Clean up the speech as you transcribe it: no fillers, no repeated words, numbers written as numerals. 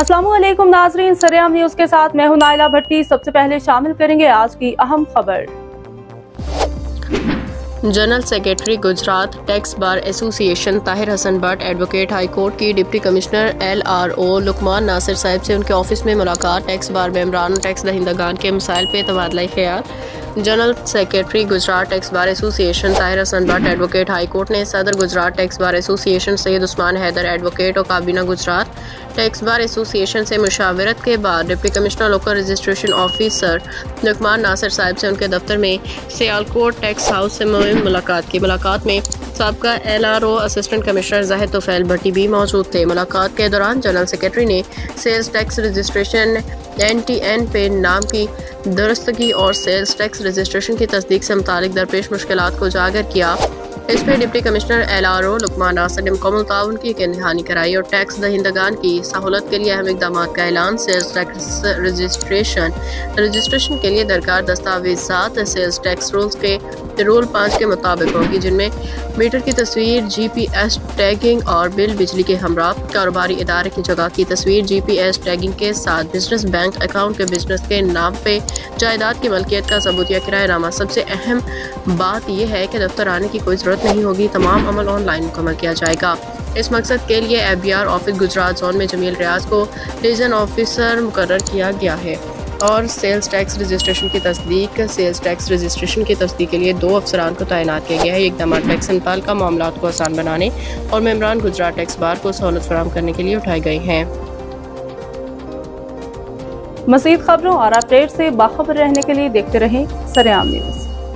अस्सलामुअलैकुम नाजरीन, सरेआम न्यूज के साथ मैं हूं नाइला भट्टी। सबसे पहले शामिल करेंगे आज की अहम खबर। General secretary Gujrat tax bar association Tahir Hasan Bhatt advocate high court की deputy commissioner LRO Luqman Nasir sahab से उनके ऑफिस में मुलाकात। टैक्स बार मेंबरान टैक्स दहिंदगान के मसाइल पे तबादला ख्याल। General secretary Gujrat tax bar association Tahir Hasan Bhatt advocate high court ने सदर Gujrat tax bar association Syed Usman Haider advocate और काबीना गुजरात टैक्स बार एसोसिएशन से मुशावरत के बाद deputy commissioner local registration officer Luqman Nasir sahab से उनके दफ्तर में सियालकोट टैक्स हाउस से मुलाकात की। मुलाकात में साबका LRO assistant commissioner Zahid Tufail भट्टी भी मौजूद थे। मुलाकात के दौरान जनरल सेक्रेटरी ने सेल्स टैक्स रजिस्ट्रेशन NTN पे नाम की दुरुस्तगी और सेल्स टैक्स रजिस्ट्रेशन की तस्दीक से मुतालिक दरपेश मुश्किलात को उजागर किया। इस पर deputy commissioner LRO Luqman Nasir ने मुकम्मल ताउन की यकीन कराई और टैक्स दहिंदगान की सहूलत के लिए अहम इक़दाम का ऐलान। सेल्स टैक्स रजिस्ट्रेशन के लिए दरकार दस्तावेज़ात सेल्स टैक्स रूल्स के रूल 5 के मुताबिक होगी, जिनमें मीटर की तस्वीर, GPS टैगिंग और बिल बिजली के हमरा। कारोबारी इदारे की जगह की तस्वीर GPS टैगिंग के साथ बिजनेस बैंक अकाउंट के बिजनेस के नाम पे जायदाद की मलकियत का सबूत या किरायानामा। सबसे अहम बात यह है कि दफ्तर आने की कोई ज़रूरत नहीं होगी, तमाम अमल ऑनलाइन मुकम्मल किया जाएगा। इस मकसद के लिए FBR ऑफिस गुजरात जोन में जमील रियाज को डिवीजन ऑफिसर मुकर्रर किया गया है और सेल्स टैक्स रजिस्ट्रेशन की तस्दीक के लिए 2 अफसरान को तैनात किया गया है। इक़दाम टैक्स इंपाल का मामलात को आसान बनाने और मेंबरान गुजरात टैक्स बार को सहूलत फराहम करने के लिए उठाए गए हैं। मज़ीद खबरों और अपडेट से बाखबर रहने के लिए देखते रहें सरेआम न्यूज़।